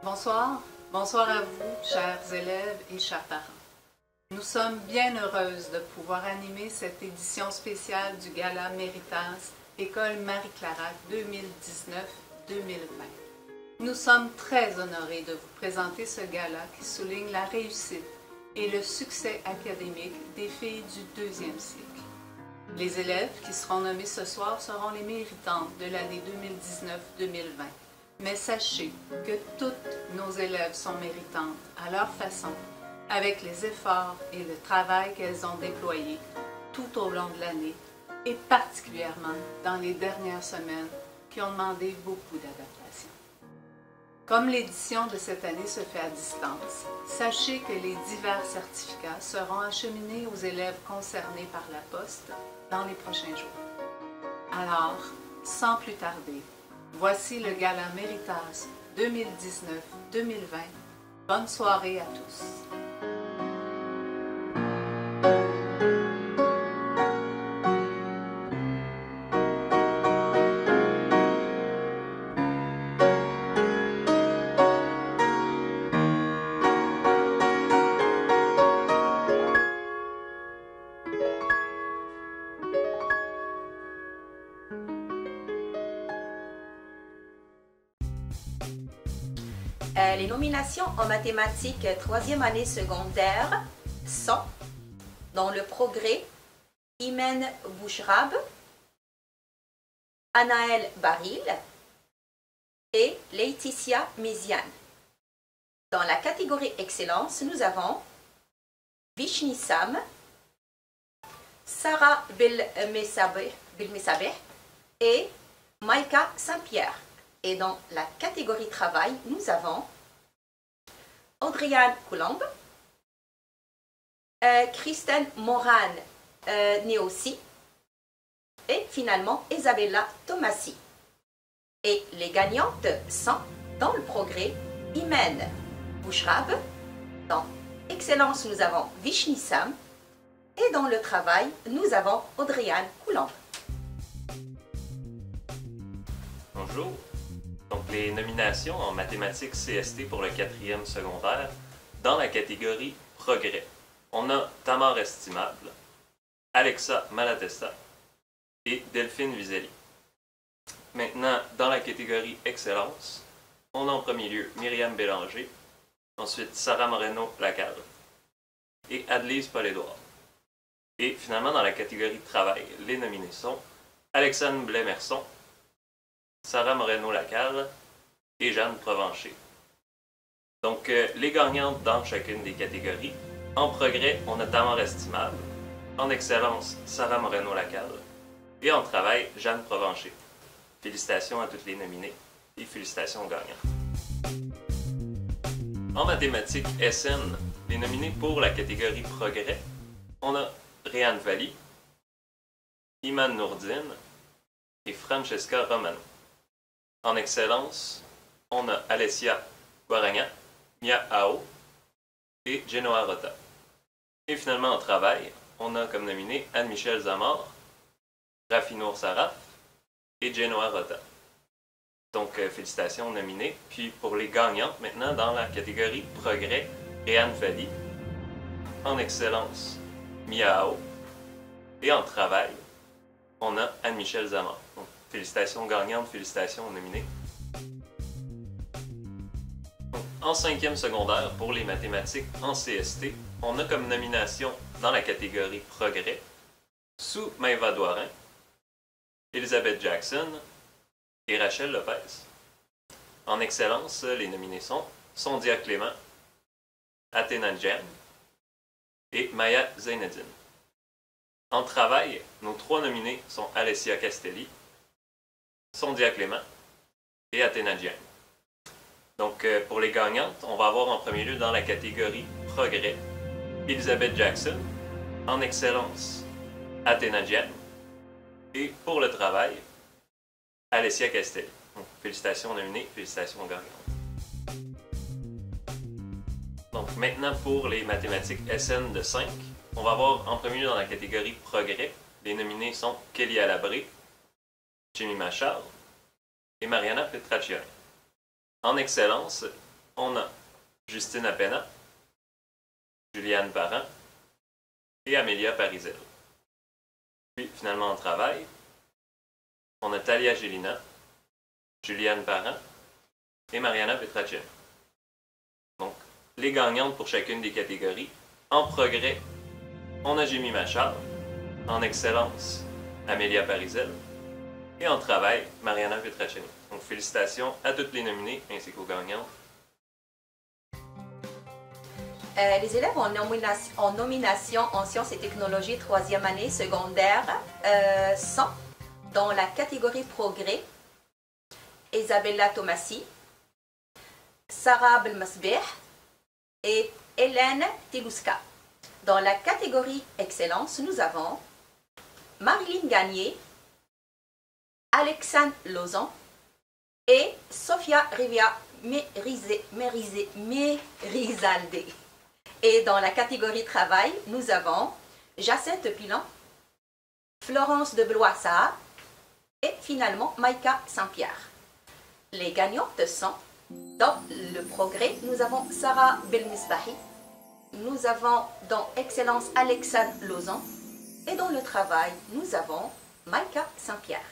Bonsoir, bonsoir à vous, chers élèves et chers parents. Nous sommes bien heureuses de pouvoir animer cette édition spéciale du Gala Méritas École Marie-Clarac 2019-2020. Nous sommes très honorés de vous présenter ce gala qui souligne la réussite et le succès académique des filles du deuxième cycle. Les élèves qui seront nommés ce soir seront les méritantes de l'année 2019-2020. Mais sachez que toutes nos élèves sont méritantes à leur façon, avec les efforts et le travail qu'elles ont déployés tout au long de l'année et particulièrement dans les dernières semaines qui ont demandé beaucoup d'adaptation. Comme l'édition de cette année se fait à distance, sachez que les divers certificats seront acheminés aux élèves concernés par la poste dans les prochains jours. Alors, sans plus tarder, voici le Gala Méritas 2019-2020. Bonne soirée à tous. Les nominations en mathématiques troisième année secondaire sont dans le progrès Imen Bouchrab, Anaël Baril et Laetitia Méziane. Dans la catégorie excellence, nous avons Vishni Sam, Sarah Belmessabeh et Maïka Saint-Pierre. Et dans la catégorie travail, nous avons Audriane Coulombe, Kristen Moran Néossi et finalement Isabella Tomassi. Et les gagnantes sont dans le progrès Imen Bouchrab, dans excellence nous avons Vishni Sam et dans le travail nous avons Audriane Coulombe. Bonjour. Donc, les nominations en mathématiques CST pour le 4e secondaire dans la catégorie Progrès. On a Tamar Estimable, Alexa Malatesta et Delphine Vizelli. Maintenant, dans la catégorie Excellence, on a en premier lieu Myriam Bélanger, ensuite Sarah Moreno-Lacalle et Adelise Paul-Édouard. Et finalement, dans la catégorie Travail, les nominés sont Alexandre Blais-Merson, Sarah Moreno-Lacalle et Jeanne Provencher. Donc, les gagnantes dans chacune des catégories. En progrès, on a Tamar Estimable. En excellence, Sarah Moreno-Lacalle. Et en travail, Jeanne Provencher. Félicitations à toutes les nominées et félicitations aux gagnants. En mathématiques SN, les nominés pour la catégorie progrès, on a Réanne Valli, Iman Nourdine et Francesca Romano. En excellence, on a Alessia Guaragna, Mia Ao et Genoa Rota. Et finalement, en travail, on a comme nominé Anne-Michel Zamor, Rafinour Saraf et Genoa Rota. Donc, félicitations aux nominés. Puis pour les gagnantes, maintenant, dans la catégorie Progrès, Réanne Valli. En excellence, Mia Ao. Et en travail, on a Anne-Michel Zamor. Donc, félicitations aux gagnantes, félicitations aux nominés. En 5e secondaire, pour les mathématiques en CST, on a comme nomination dans la catégorie Progrès Sue Maïva Doirin, Elisabeth Jackson et Rachel Lopez. En excellence, les nominés sont Sondia Clément, Athéna Jem et Maya Zainadine. En travail, nos 3 nominés sont Alessia Castelli, Sondia Clément et Athéna Jem. Donc, pour les gagnantes, on va avoir en premier lieu dans la catégorie Progrès, Elisabeth Jackson, en excellence, Athéna Jem, et pour le travail, Alessia Castelli. Donc, félicitations aux nominés, félicitations aux gagnantes. Donc, maintenant pour les mathématiques SN de 5, on va avoir en premier lieu dans la catégorie Progrès, les nominés sont Kelly Alabré, Jimmy Machard et Mariana Petraccioni. En excellence, on a Justine Apena, Juliane Parent et Amélia Parisel. Puis, finalement, en travail, on a Talia Gélina, Juliane Parent et Mariana Petraccioni. Donc, les gagnantes pour chacune des catégories. En progrès, on a Jimmy Machard. En excellence, Amélia Parisel. Et en travail, Mariana Petraccioni. Donc, félicitations à toutes les nominées ainsi qu'aux gagnantes. Les élèves en nomination en sciences et technologies 3e année secondaire sont dans la catégorie progrès Isabella Tomassi, Sarah Belmasbeh et Hélène Tilouska. Dans la catégorie excellence, nous avons Marilyn Gagné, Alexandre Lozon et Sofia Rivia Mérizalde. Et dans la catégorie travail, nous avons Jacinthe Pilon, Florence de Bloissard et finalement Maïka Saint-Pierre. Les gagnantes sont, dans le progrès, nous avons Sarah Belmisbahi, nous avons dans excellence Alexandre Lozon et dans le travail, nous avons Maïka Saint-Pierre.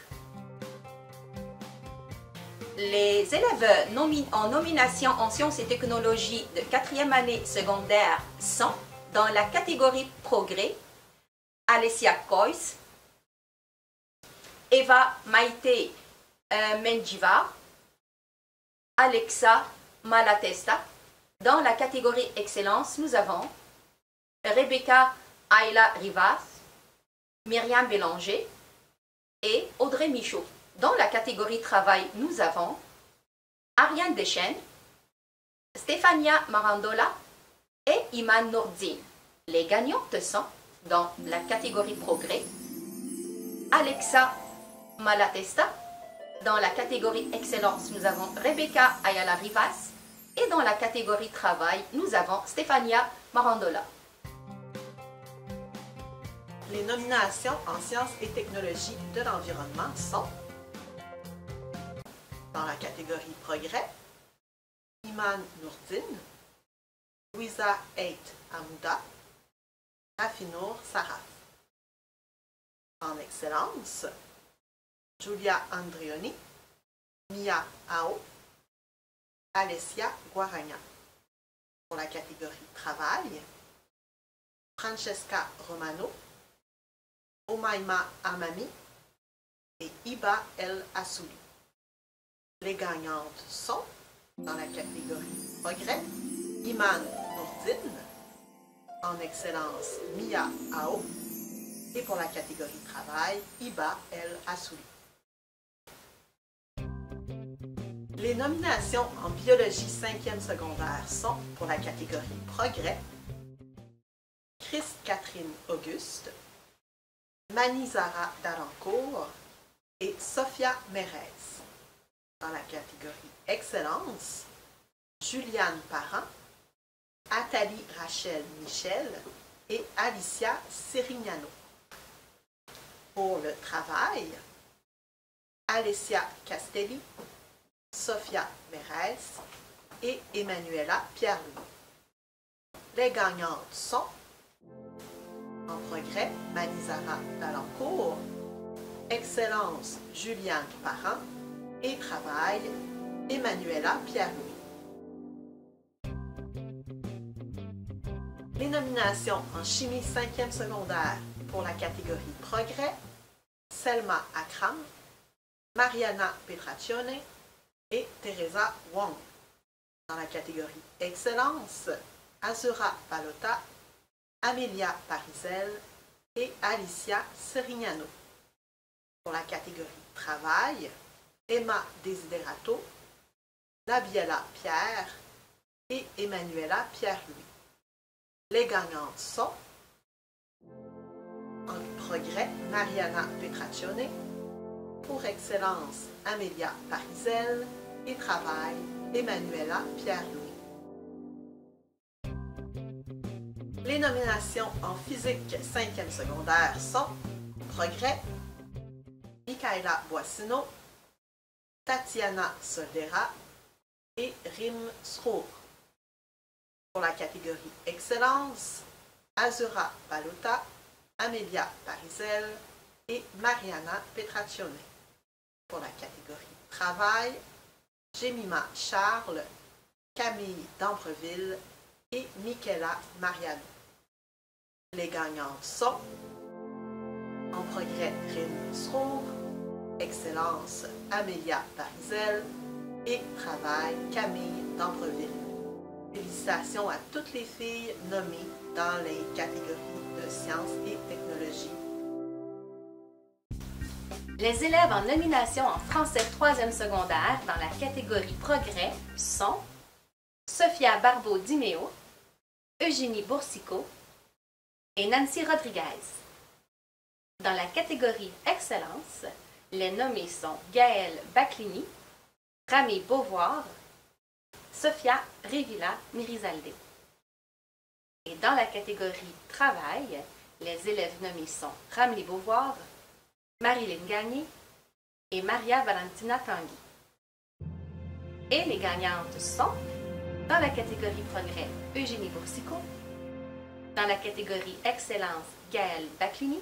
Les élèves en nomination en sciences et technologies de 4e année secondaire sont dans la catégorie progrès Alessia Kois, Eva Maite Menjiva, Alexa Malatesta. Dans la catégorie excellence, nous avons Rebecca Ayla Rivas, Myriam Bélanger et Audrey Michaud. Dans la catégorie travail, nous avons Ariane Deschênes, Stéphania Marandola et Iman Nourdine. Les gagnantes sont, dans la catégorie progrès, Alexa Malatesta. Dans la catégorie excellence, nous avons Rebecca Ayala Rivas. Et dans la catégorie travail, nous avons Stéphania Marandola. Les nominations en sciences et technologies de l'environnement sont dans la catégorie progrès, Iman Nourdine, Louisa Eit Amouda, Rafinour Saraf. En excellence, Julia Andrioni, Mia Ao, Alessia Guaragna. Pour la catégorie travail, Francesca Romano, Omaima Amami et Iba El Assouli. Les gagnantes sont, dans la catégorie progrès, Iman Nourdine, en excellence Mia Ao, et pour la catégorie travail, Iba El Assouli. Les nominations en biologie 5e secondaire sont, pour la catégorie progrès, Chris-Catherine Auguste, Manizara Darancourt et Sophia Mérez. Dans la catégorie excellence, Juliane Parent, Athalie Rachel Michel et Alicia Sirignano. Pour le travail, Alessia Castelli, Sophia Mérez et Emmanuela Pierre-Louis. Les gagnantes sont, en progrès, Manizara Dalancourt, excellence Juliane Parent et travail Emmanuela Pierre-Louis. Les nominations en chimie 5e secondaire pour la catégorie progrès, Selma Akram, Mariana Petraccioni et Teresa Wong. Dans la catégorie excellence, Azura Palota, Amélia Parisel et Alicia Serignano. Pour la catégorie travail, Emma Desiderato, Nabiela Pierre et Emmanuela Pierre-Louis. Les gagnantes sont, en progrès, Mariana Petraccioni, pour excellence, Amélia Parisel et travail, Emmanuela Pierre-Louis. Les nominations en physique 5e secondaire sont progrès, Michaela Boissino, Tatiana Soldera, et Rim Srour. Pour la catégorie Excellence, Azura Balota, Amelia Parizel et Mariana Petraccione. Pour la catégorie Travail, Jemima Charles, Camille d'Ambreville et Michaela Mariano. Les gagnantes sont en progrès Rim Srour, Excellence Amelia Parizel et Travail Camille d'Ambreville. Félicitations à toutes les filles nommées dans les catégories de sciences et technologies. Les élèves en nomination en français 3e secondaire dans la catégorie Progrès sont Sophia Barbeau-Dimeo, Eugénie Boursicot et Nancy Rodriguez. Dans la catégorie Excellence, les nommés sont Gaëlle Baclini, Rami Beauvoir, Sophia Revilla Mirizalde. Et dans la catégorie Travail, les élèves nommés sont Ramli Beauvoir, Marilyn Gagné et Maria Valentina Tanguy. Et les gagnantes sont, dans la catégorie Progrès, Eugénie Boursicot, dans la catégorie Excellence, Gaëlle Baclini,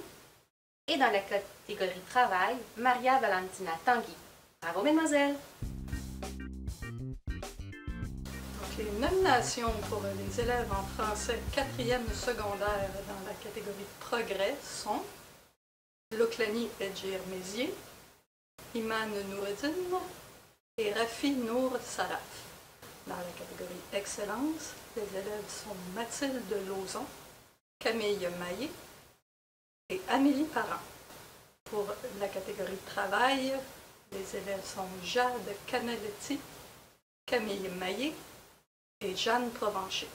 et dans la catégorie Travail, Maria Valentina Tanguy. Bravo, mesdemoiselles! Donc, les nominations pour les élèves en français 4e secondaire dans la catégorie Progrès sont Loklani Edjir Mézier, Iman Noureddin et Rafi Nour Saraf. Dans la catégorie Excellence, les élèves sont Mathilde Lauzon, Camille Maillé et Amélie Parent. Pour la catégorie Travail, les élèves sont Jade Canaletti, Camille Maillé et Jeanne Provencher.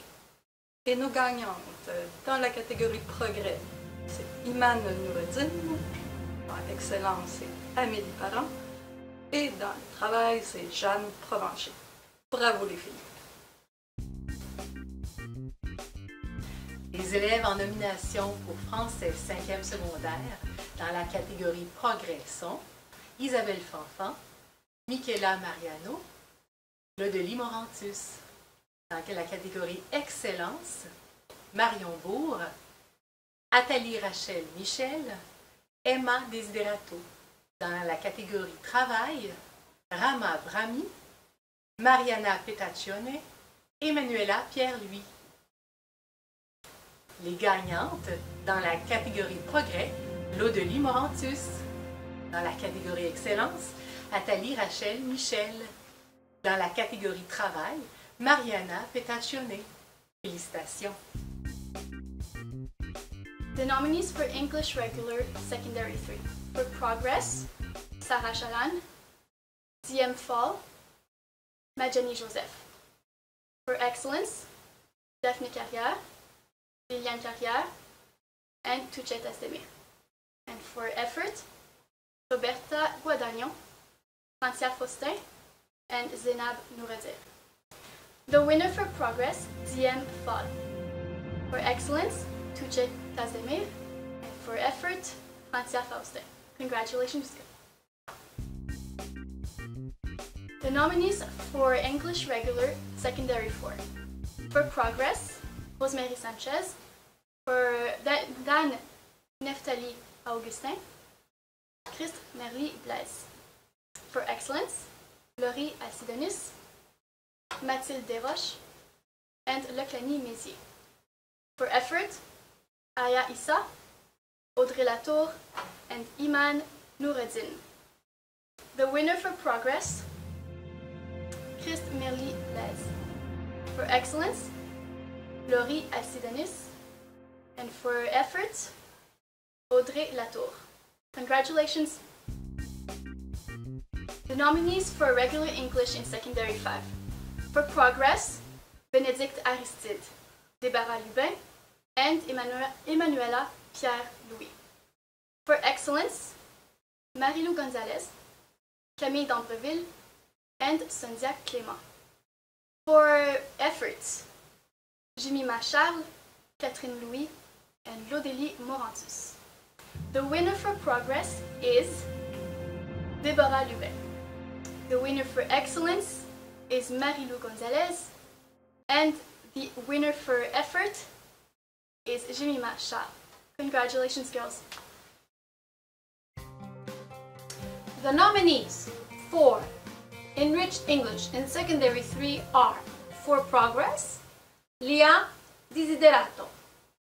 Et nos gagnantes dans la catégorie Progrès, c'est Iman Noureddin, dans Excellence, c'est Amélie Parent, et dans le Travail, c'est Jeanne Provencher. Bravo les filles! Les élèves en nomination pour français 5e secondaire dans la catégorie Progrès sont Isabelle Fanfan, Michaela Mariano, Claudelie Morantus. Dans la catégorie Excellence, Marion Bourg, Athalie Rachel Michel, Emma Desiderato. Dans la catégorie Travail, Rama Brami, Mariana Petaccione, Emmanuela Pierre-Louis. Les gagnantes dans la catégorie Progrès, Laudelie Morantus. Dans la catégorie Excellence, Athalie Rachel Michel. Dans la catégorie Travail, Mariana Petaccione. Félicitations! The nominees for English Regular Secondary 3. For Progress, Sarah Chalan, Diem Fall, Majani Joseph. For Excellence, Daphne Carrière, Liliane Carrière, and Tuchet Asdemir. And for Effort, Roberta Guadagnon, Francia Faustin, and Zenab Noureddin. The winner for Progress, Diem Fall. For Excellence, Tuchet Asdemir, and for Effort, Francia Faustin. Congratulations. The nominees for English Regular Secondary 4. For Progress, Rosemary Sanchez. For Dan Neftali Augustin, Christ Merly Blaise. For Excellence, Laurie Alcidonis, Mathilde Desroches, and Loklani Mézier. For Effort, Aya Issa, Audrey Latour, and Iman Noureddin. The winner for Progress, Christ Merly Blaise. For Excellence, Laurie Alcidonis, and for Effort, Audrey Latour. Congratulations! The nominees for Regular English in Secondary 5. For Progress, Bénédicte Aristide, Débarras Lubin, and Emmanuela Pierre-Louis. For Excellence, Marilou Gonzalez, Camille d'Ambreville, and Sondia Clément. For Efforts, Jemima Charles, Catherine Louis, and Laudelie Morantus. The winner for Progress is Déborah Lubin. The winner for Excellence, is Marilu Gonzalez, and the winner for effort is Jemima Shah. Congratulations, girls. The nominees for Enriched English in Secondary 3 are, for Progress, Leah Desiderato,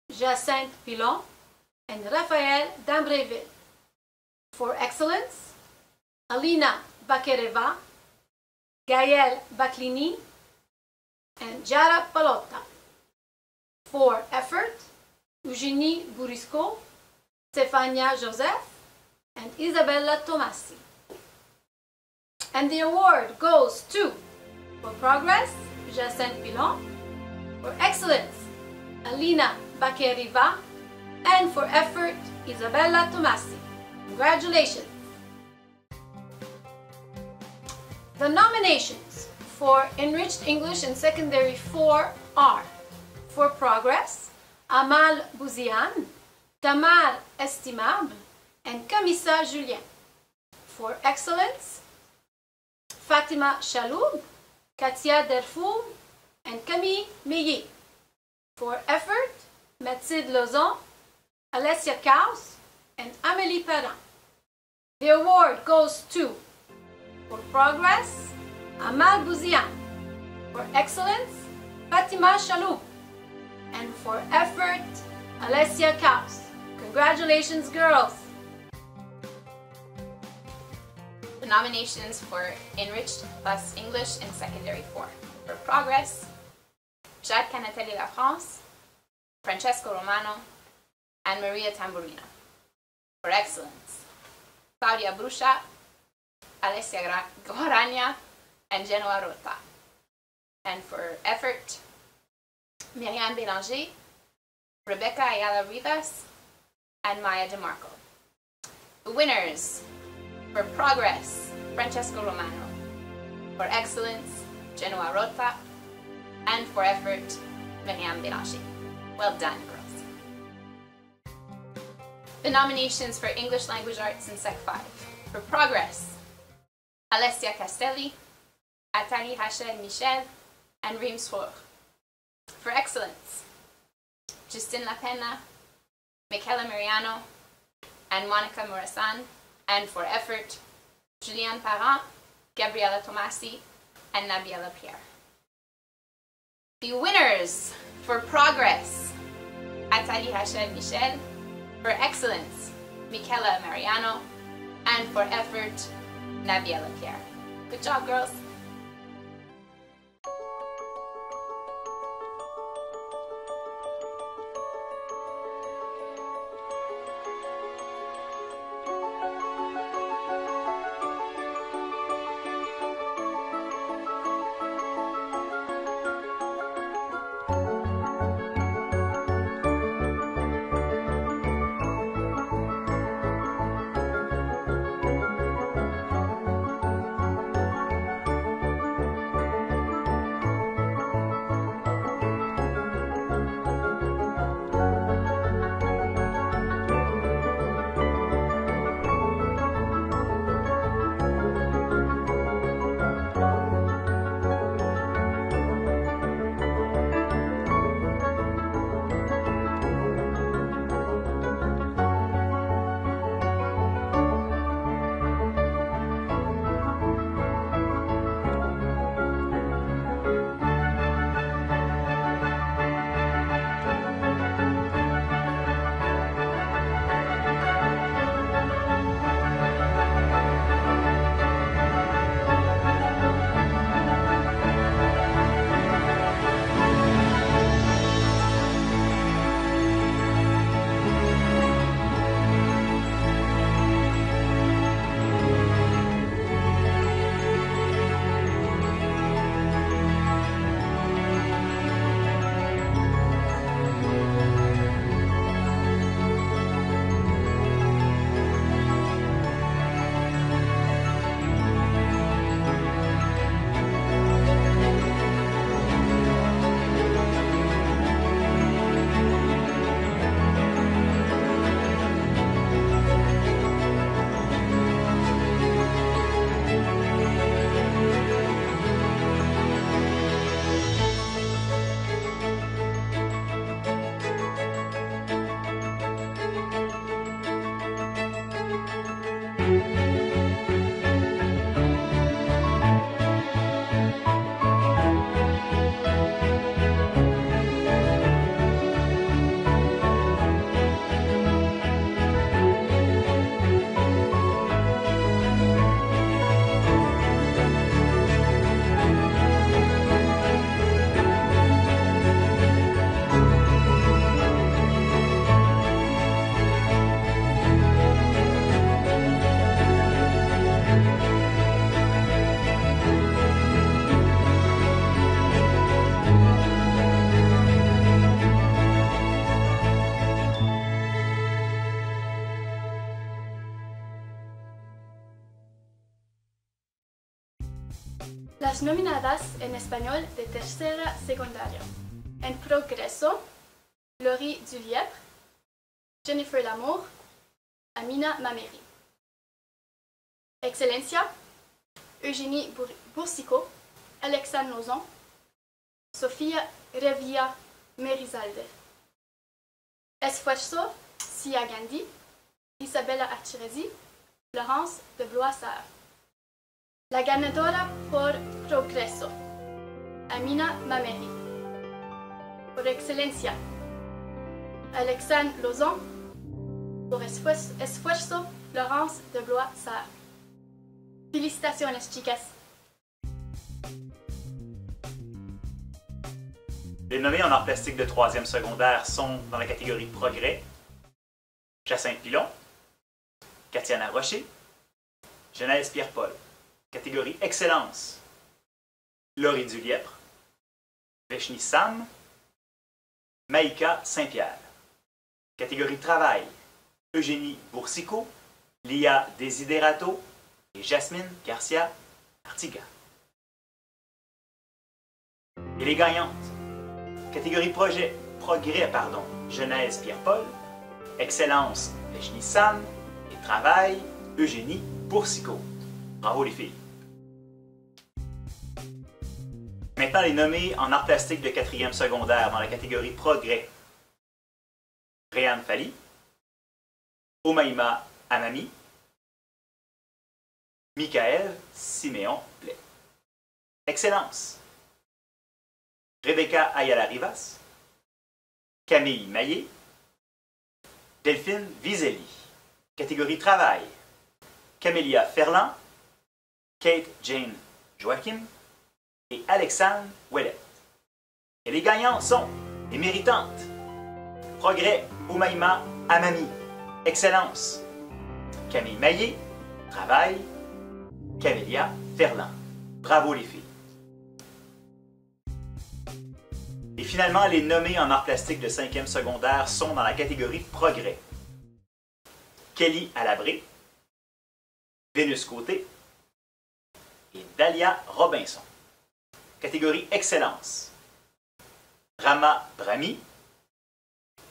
Jacinthe Pilon, and Raphaël d'Ambreville. For Excellence, Alina Bakereva, Gaëlle Baclini, and Jara Palotta. For Effort, Eugénie Bourisco, Stefania Joseph, and Isabella Tomassi. And the award goes to, for Progress, Jacinthe Pilon, for Excellence, Alina Bakeriva, and for Effort, Isabella Tomassi. Congratulations! The nominations for Enriched English in Secondary 4 are, for Progress, Amal Bouziane, Tamar Estimable, and Camissa Julien. For Excellence, Fatima Chaloub, Katia Derfour, and Camille Meillet. For Effort, Mathilde Lozon, Alessia Kaus, and Amélie Perrin. The award goes to, for Progress, Amal Bouziane. For Excellence, Fatima Chaloub. And for Effort, Alessia Kaus. Congratulations, girls! The nominations for Enriched plus English in Secondary 4. For Progress, Jacques Canatelli La France, Francesco Romano, and Maria Tamburino. For Excellence, Claudia Bruscia, Alessia Guaragna, and Genoa Rota. And for Effort, Myriam Bélanger, Rebecca Ayala Rivas, and Maya DeMarco. The winners: for Progress, Francesco Romano; for Excellence, Genoa Rota; and for Effort, Myriam Bélanger. Well done, girls. The nominations for English Language Arts in Sec 5. For Progress, Alessia Castelli, Atali Rachel Michel, and Reem Swour. For Excellence, Justine Lapena, Michaela Mariano, and Monica Morasan. And for Effort, Julianne Parent, Gabriella Tomassi, and Nabiela Pierre. The winners: for Progress, Atali Rachel Michel; for Excellence, Michaela Mariano; and for Effort, Nabiela Pierre. Good job, girls! Las nominadas en español de tercera secundaria. En progreso, Laurie Dulièvre, Jennifer Lamour, Amina Mameri. Excelencia, Eugénie Boursicot, Alexandre Lozon, Sofia Revia Merizalde. Esfuerzo, Sia Gandhi, Isabella Archirezi, Laurence de Bloissard. La ganadora por progreso, Amina Mameri. Por excelencia, Alexandre Lozon. Por esfuerzo, Laurence de Bloissard. Felicitaciones, chicas. Les nommés en arts plastiques de 3e secondaire sont dans la catégorie Progrès: Jacinthe Pilon, Katiana Rocher, Genèse Pierre-Paul. Catégorie Excellence: Laurie Dulièvre, Veshni Sam, Maïka Saint-Pierre. Catégorie Travail: Eugénie Boursicot, Lia Desiderato et Jasmine Garcia Artiga. Et les gagnantes: catégorie Progrès, Genèse Pierre-Paul, Excellence Veshni Sam et Travail Eugénie Boursicot. Bravo les filles! Maintenant, les nommés en arts plastiques de 4e secondaire dans la catégorie Progrès: Réanne Fali, Omaïma Amami, Michael Siméon Blais. Excellence: Rebecca Ayala Rivas, Camille Maillet, Delphine Vizelli. Catégorie Travail: Camélia Ferland, Kate Jane Joachim et Alexandre Ouellet. Et les gagnants sont les méritantes: Progrès: Omaïma Amami. Excellence: Camille Maillet. Travail: Camélia Ferland. Bravo les filles! Et finalement, les nommés en arts plastiques de 5e secondaire sont dans la catégorie Progrès: Kelly Alabré, Vénus Côté et Dalia Robinson. Catégorie Excellence: Rama Brami,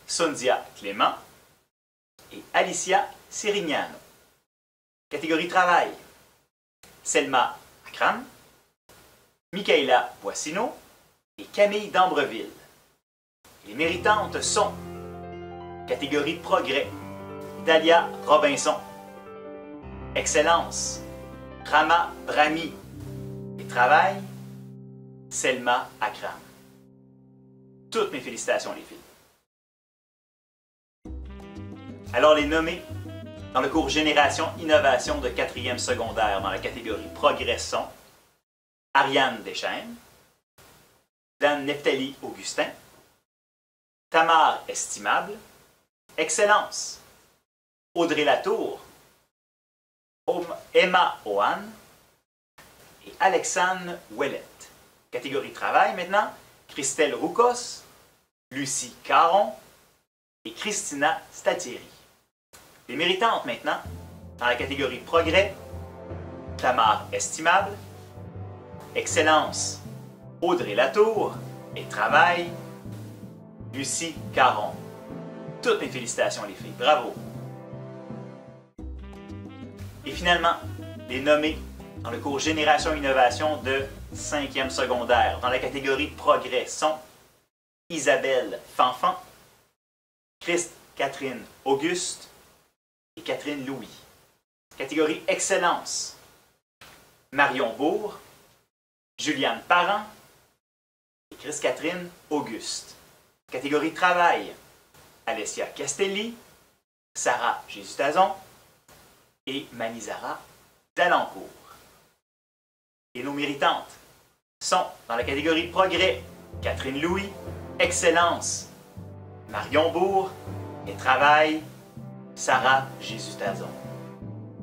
Sondia Clément et Alicia Sirignano. Catégorie Travail: Selma Akram, Michaela Boissino et Camille d'Ambreville. Les méritantes sont: catégorie Progrès: Dalia Robinson. Excellence: Rama Brami. Et Travail: Selma Akram. Toutes mes félicitations les filles. Alors les nommés dans le cours Génération Innovation de 4e secondaire dans la catégorie Progrès sont Ariane Deschaines, Dan Neftali Augustin, Tamar Estimable, Excellence: Audrey Latour, Emma Ohan et Alexandre Ouellet. Catégorie Travail maintenant: Christelle Roucos, Lucie Caron et Christina Statieri. Les méritantes maintenant dans la catégorie Progrès: Tamar Estimable, Excellence: Audrey Latour et Travail: Lucie Caron. Toutes mes félicitations les filles, bravo! Et finalement, les nommés dans le cours Génération Innovation de 5e secondaire dans la catégorie Progrès sont Isabelle Fanfan, Christ-Catherine Auguste et Catherine Louis. Catégorie Excellence: Marion Bourg, Juliane Parent et Christ-Catherine Auguste. Catégorie Travail: Alessia Castelli, Sarah Jésus-Tazon et Manizara Dalancourt. Et nos méritantes sont dans la catégorie Progrès: Catherine Louis, Excellence, Marion Bourg et Travail, Sarah Jésus-Tazon.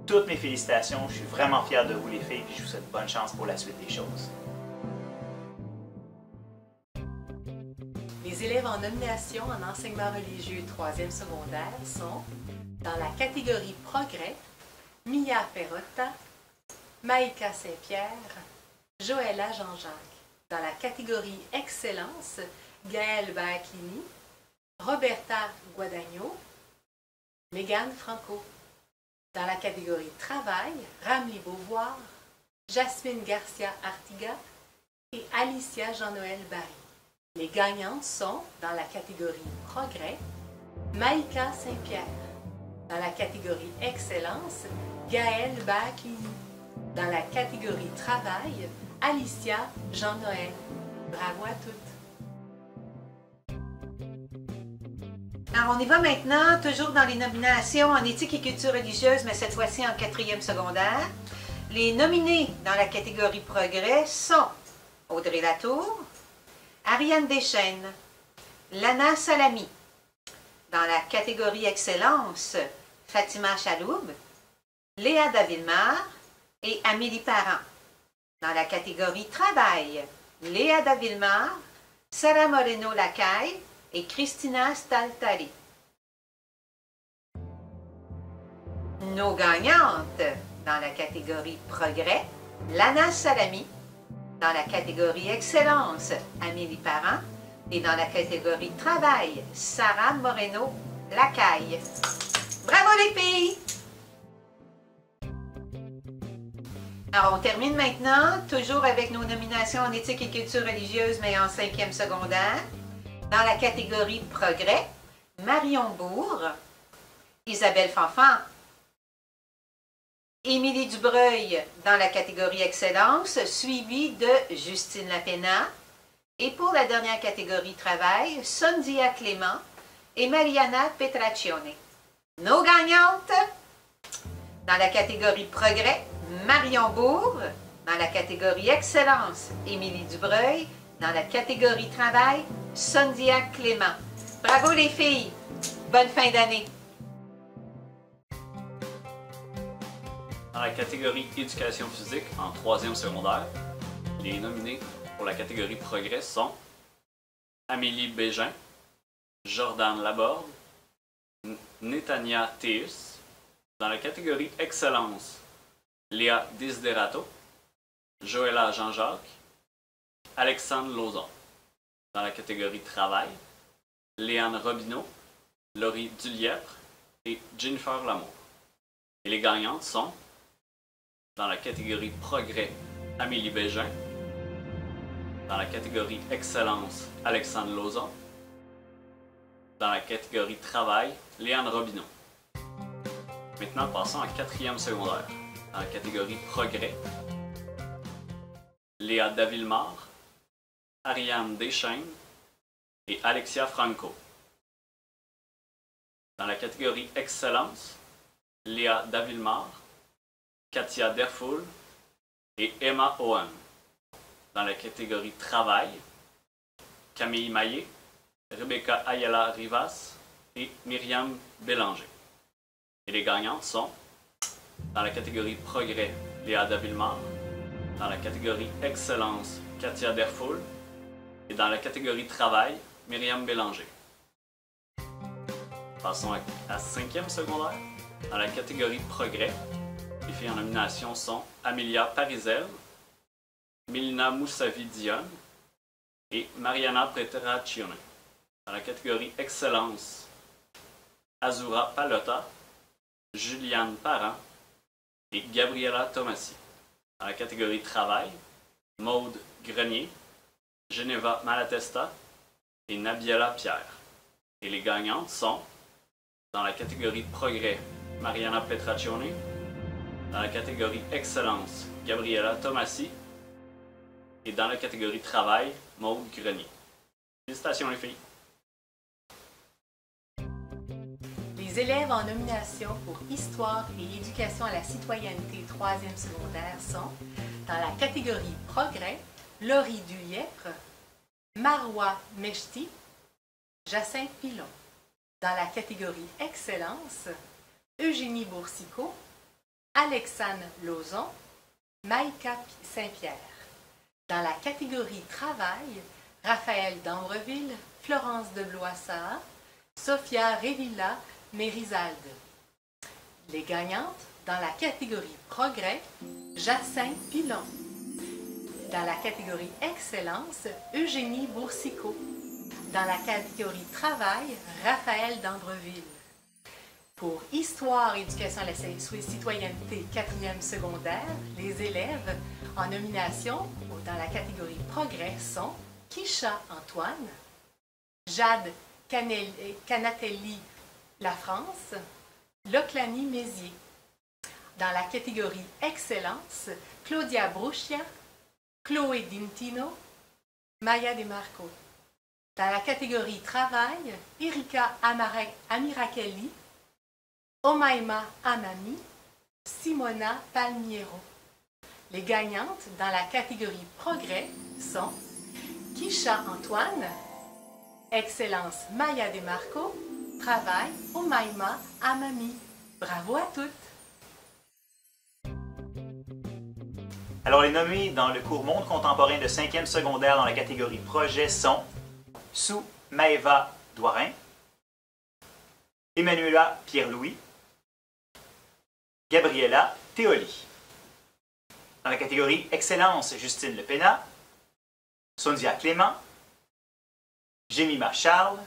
Toutes mes félicitations, je suis vraiment fier de vous les filles et je vous souhaite bonne chance pour la suite des choses. Les élèves en nomination en enseignement religieux 3e secondaire sont dans la catégorie Progrès: Mia Perrotta, Maïka Saint-Pierre, Joëlla Jean-Jacques. Dans la catégorie Excellence, Gaëlle Bacchini, Roberta Guadagno, Mégane Franco. Dans la catégorie Travail, Ramli Beauvoir, Jasmine Garcia Artiga et Alicia Jean-Noël Barry. Les gagnantes sont, dans la catégorie Progrès, Maïka Saint-Pierre. Dans la catégorie Excellence, Gaëlle Bacchini. Dans la catégorie Travail, Alicia Jean-Noël. Bravo à toutes! Alors, on y va maintenant, toujours dans les nominations en éthique et culture religieuse, mais cette fois-ci en 4e secondaire. Les nominés dans la catégorie Progrès sont Audrey Latour, Ariane Deschênes, Lana Salami. Dans la catégorie Excellence, Fatima Chaloub, Léa Davillemar et Amélie Parent. Dans la catégorie Travail, Léa Davillemar, Sarah Moreno-Lacaille et Christina Staltari. Nos gagnantes dans la catégorie Progrès, Lana Salami. Dans la catégorie Excellence, Amélie Parent. Et dans la catégorie Travail, Sarah Moreno-Lacaille. Bravo les filles! Alors, on termine maintenant, toujours avec nos nominations en éthique et culture religieuse, mais en 5e secondaire. Dans la catégorie Progrès, Marion Bourg, Isabelle Fanfan, Émilie Dubreuil dans la catégorie Excellence, suivie de Justine Lapena. Et pour la dernière catégorie Travail, Sondia Clément et Mariana Petraccione. Nos gagnantes, dans la catégorie Progrès, Marion Bourg. Dans la catégorie Excellence, Émilie Dubreuil. Dans la catégorie Travail, Sondia Clément. Bravo les filles! Bonne fin d'année! Dans la catégorie Éducation physique en 3e secondaire, les nominés pour la catégorie Progrès sont Amélie Bégin, Jordan Laborde, Netania Théus. Dans la catégorie Excellence, Léa Desiderato, Joëlla Jean-Jacques, Alexandre Lauzon. Dans la catégorie Travail, Léane Robineau, Laurie Dulièpre et Jennifer Lamour. Et les gagnantes sont, dans la catégorie Progrès, Amélie Bégin. Dans la catégorie Excellence, Alexandre Lauzon. Dans la catégorie Travail, Léane Robineau. Maintenant, passons en 4e secondaire. Dans la catégorie Progrès, Léa Davillemar, Ariane Deschênes et Alexia Franco. Dans la catégorie Excellence, Léa Davillemar, Katia Derfoul et Emma Owen. Dans la catégorie Travail, Camille Maillet, Rebecca Ayala Rivas et Myriam Bélanger. Et les gagnantes sont, dans la catégorie Progrès, Léa Davillemar, dans la catégorie Excellence, Katia Derfoul, et dans la catégorie Travail, Myriam Bélanger. Passons à 5e secondaire. Dans la catégorie Progrès, les filles en nomination sont Amelia Parizel, Mélina Moussavi Dionne et Mariana Petraccione. Dans la catégorie Excellence, Azura Palota, Juliane Parent et Gabriela Tomassi. Dans la catégorie Travail, Maude Grenier, Geneva Malatesta et Nabiela Pierre. Et les gagnantes sont, dans la catégorie Progrès, Mariana Petraccione, dans la catégorie Excellence, Gabriela Tomassi, et dans la catégorie Travail, Maude Grenier. Félicitations les filles! Les élèves en nomination pour Histoire et Éducation à la citoyenneté 3e secondaire sont, dans la catégorie Progrès, Laurie Dulièpre, Marois Mechti, Jacinthe Pilon. Dans la catégorie Excellence, Eugénie Boursicot, Alexandre Lauzon, Maïka Saint-Pierre. Dans la catégorie Travail, Raphaël d'Ambreville, Florence de Bloissard, Sophia Revilla, Mérizalde. Les gagnantes, dans la catégorie Progrès, Jacinthe Pilon. Dans la catégorie Excellence, Eugénie Boursicot. Dans la catégorie Travail, Raphaël d'Ambreville. Pour Histoire, Éducation à la citoyenneté 4e secondaire, les élèves en nomination dans la catégorie Progrès sont Kisha Antoine, Jade Canatelli La France, Loclani Mézier. Dans la catégorie Excellence, Claudia Bruchia, Chloé Dintino, Maya DeMarco. Dans la catégorie Travail, Erika Amirakeli, Omaima Amami, Simona Palmiero. Les gagnantes dans la catégorie Progrès sont Kisha Antoine, Excellence Maya DeMarco, Travail Omaima Amami. Bravo à toutes! Alors, les nommés dans le cours Monde contemporain de 5e secondaire dans la catégorie Projet sont Sou Maëva Douarin, Emmanuela Pierre-Louis, Gabriela Théoli. Dans la catégorie Excellence, Justine Lepena, Sondia Clément, Jemima Charles,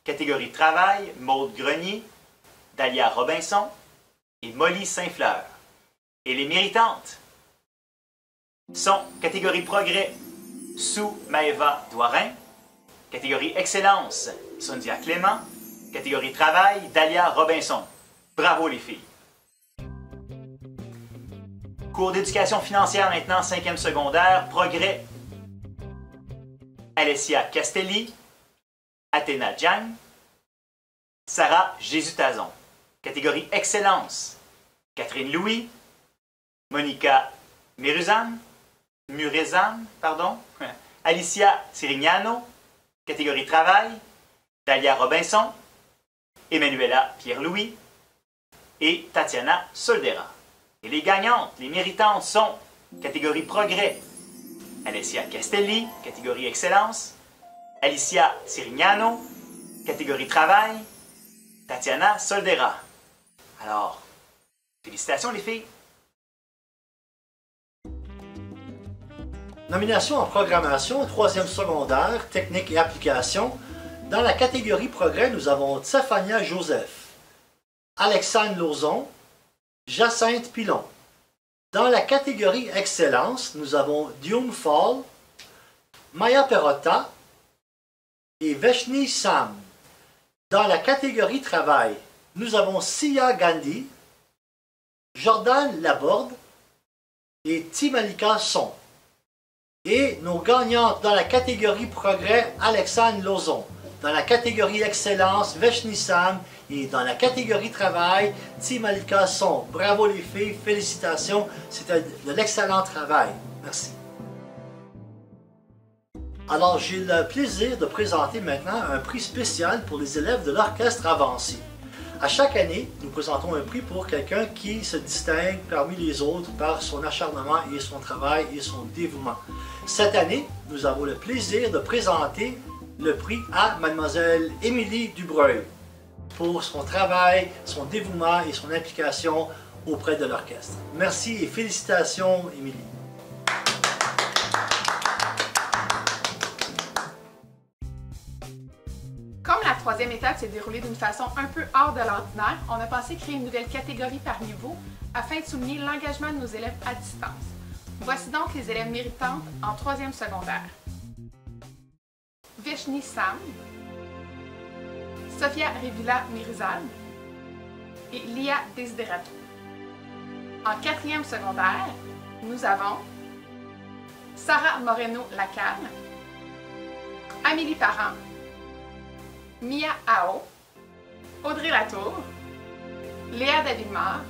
catégorie Travail, Maude Grenier, Dalia Robinson et Molly Saint-Fleur. Et les méritantes sont catégorie Progrès, Sou Maëva Douarin, catégorie Excellence, Sondia Clément, catégorie Travail, Dalia Robinson. Bravo les filles! Cours d'éducation financière maintenant, 5e secondaire, Progrès, Alessia Castelli, Athéna Jiang, Sarah Jésus-Tazon. Catégorie Excellence, Catherine Louis, Monica Murezan, Alicia Sirignano, catégorie Travail, Dalia Robinson, Emmanuela Pierre-Louis et Tatiana Soldera. Et les gagnantes, les méritantes sont catégorie Progrès, Alessia Castelli, catégorie Excellence, Alicia Sirignano, catégorie Travail, Tatiana Soldera. Alors, félicitations les filles! Nomination en programmation, 3e secondaire, technique et application. Dans la catégorie Progrès, nous avons Tsefania Joseph, Alexandre Lauzon, Jacinthe Pilon. Dans la catégorie Excellence, nous avons Dium Fall, Maya Perotta et Veshni Sam. Dans la catégorie Travail, nous avons Sia Gandhi, Jordan Laborde et Timalika Son. Et nos gagnantes dans la catégorie Progrès, Alexandre Lauzon. Dans la catégorie Excellence, Veshni Sam. Et dans la catégorie Travail, Timalika Son. Bravo les filles, félicitations. C'était de l'excellent travail. Merci. Alors, j'ai le plaisir de présenter maintenant un prix spécial pour les élèves de l'orchestre avancé. À chaque année, nous présentons un prix pour quelqu'un qui se distingue parmi les autres par son acharnement et son travail et son dévouement. Cette année, nous avons le plaisir de présenter le prix à Mademoiselle Émilie Dubreuil pour son travail, son dévouement et son implication auprès de l'orchestre. Merci et félicitations, Émilie. Comme la troisième étape s'est déroulée d'une façon un peu hors de l'ordinaire, on a pensé créer une nouvelle catégorie par niveau afin de souligner l'engagement de nos élèves à distance. Voici donc les élèves méritantes en 3e secondaire. Veshni Sam, Sophia Revila Mirizal et Lia Desiderato. En 4e secondaire, nous avons Sarah Moreno-Lacan, Amélie Parent, Mia Ao, Audrey Latour, Léa David-Mar,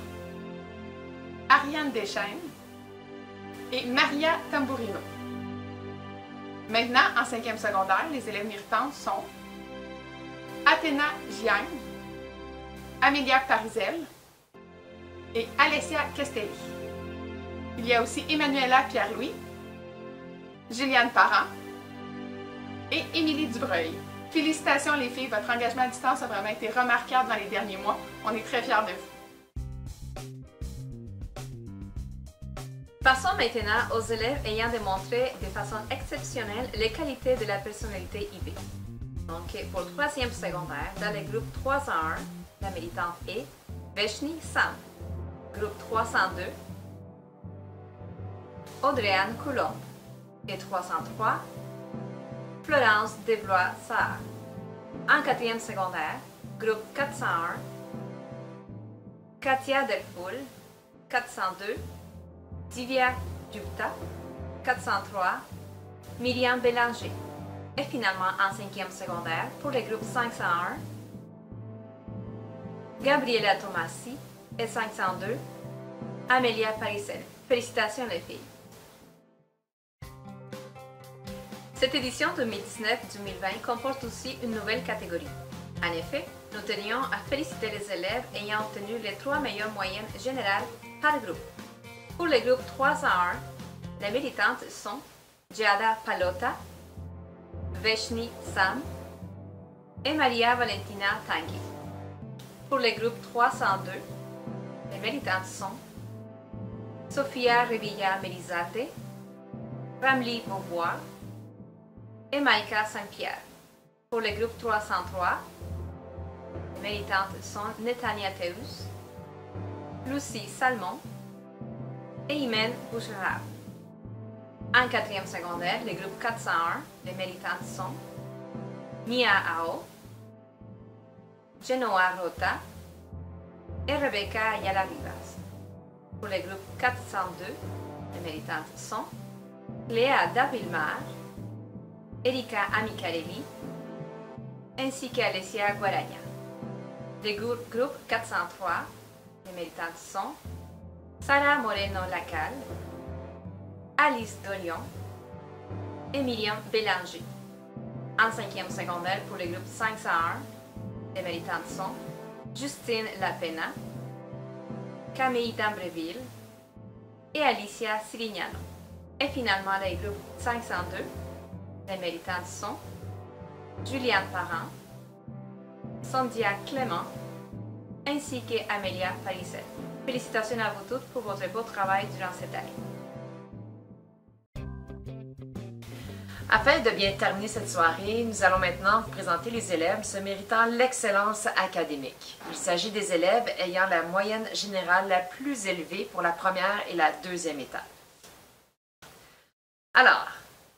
Ariane Deschaines et Maria Tamburino. Maintenant, en 5e secondaire, les élèves méritantes sont Athéna Jiang, Amélia Parizel et Alessia Castelli. Il y a aussi Emmanuela Pierre-Louis, Juliane Parent et Émilie Dubreuil. Félicitations les filles, votre engagement à distance a vraiment été remarquable dans les derniers mois. On est très fiers de vous. Passons maintenant aux élèves ayant démontré de façon exceptionnelle les qualités de la personnalité IB. Donc, pour le 3e secondaire, dans le groupe 301, la militante est Vaishni Sam. Groupe 302, Audrey-Anne Coulombe. Et 303, Florence Desblois-Sahar. En 4e secondaire, groupe 401, Katia Delfoul, 402, Divya Gupta, 403, Myriam Bélanger. Et finalement, en 5e secondaire, pour le groupe 501, Gabriela Tomassi et 502, Amélia Parissel. Félicitations les filles! Cette édition 2019-2020 comporte aussi une nouvelle catégorie. En effet, nous tenions à féliciter les élèves ayant obtenu les 3 meilleures moyennes générales par groupe. Pour le groupe 301, les militantes sont Giada Palota, Vaishni Sam et Maria Valentina Tanguy. Pour le groupe 302, les militantes sont Sofia Revilla Melizate, Ramli Beauvoir et Maïka Saint-Pierre. Pour le groupe 303, les militantes sont Netania Teus, Lucie Salmon et Imen Boucherab. En 4e secondaire, le groupe 401, les militantes sont Mia Ao, Genoa Rota et Rebecca Ayala Rivas. Pour le groupe 402, les militantes sont Léa Davilmar, Erika Amicarelli, ainsi qu'Alessia Guaragna. Le groupe 403, les militantes sont Sarah Moreno-Lacal, Alice Dorion et Myriam Bélanger. En 5e secondaire, pour le groupe 501, les militantes sont Justine Lapena, Camille Dambreville et Alicia Sirignano. Et finalement, le groupe 502, les militantes sont Juliane Parent, Sondia Clément, ainsi qu'Amélia Parissel. Félicitations à vous toutes pour votre beau travail durant cette année. Afin de bien terminer cette soirée, nous allons maintenant vous présenter les élèves se méritant l'excellence académique. Il s'agit des élèves ayant la moyenne générale la plus élevée pour la première et la deuxième étape. Alors,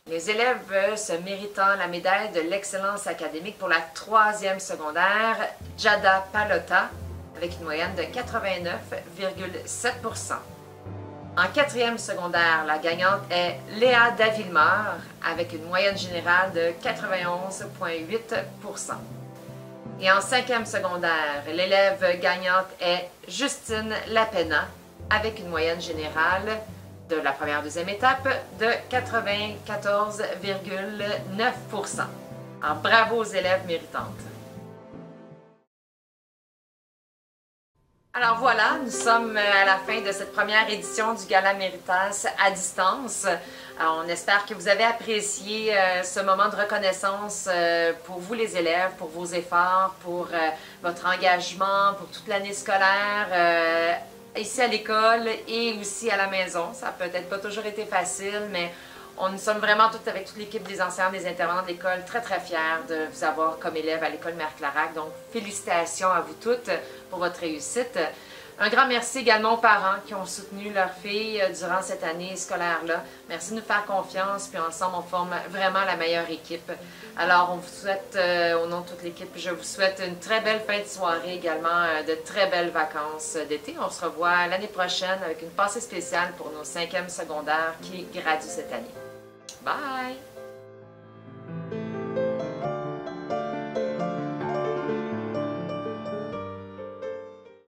les élèves se méritant la médaille de l'excellence académique pour la 3e secondaire, Giada Palota, avec une moyenne de 89,7 %. En 4e secondaire, la gagnante est Léa Davilmar, avec une moyenne générale de 91,8 %. Et en 5e secondaire, l'élève gagnante est Justine Lapena, avec une moyenne générale de la première et deuxième étape de 94,9 %. Alors, bravo aux élèves méritantes. Alors voilà, nous sommes à la fin de cette première édition du Gala Méritas à distance. Alors, on espère que vous avez apprécié ce moment de reconnaissance pour vous les élèves, pour vos efforts, pour votre engagement, pour toute l'année scolaire ici à l'école et aussi à la maison. Ça n'a peut-être pas toujours été facile, mais nous sommes vraiment toutes avec toute l'équipe des enseignants, des intervenants de l'école, très très fiers de vous avoir comme élève à l'école Mère-Clarac. Donc, félicitations à vous toutes pour votre réussite. Un grand merci également aux parents qui ont soutenu leurs filles durant cette année scolaire-là. Merci de nous faire confiance, puis ensemble, on forme vraiment la meilleure équipe. Alors, on vous souhaite, au nom de toute l'équipe, je vous souhaite une très belle fin de soirée également, de très belles vacances d'été. On se revoit l'année prochaine avec une passée spéciale pour nos 5e secondaires qui graduent cette année. Bye!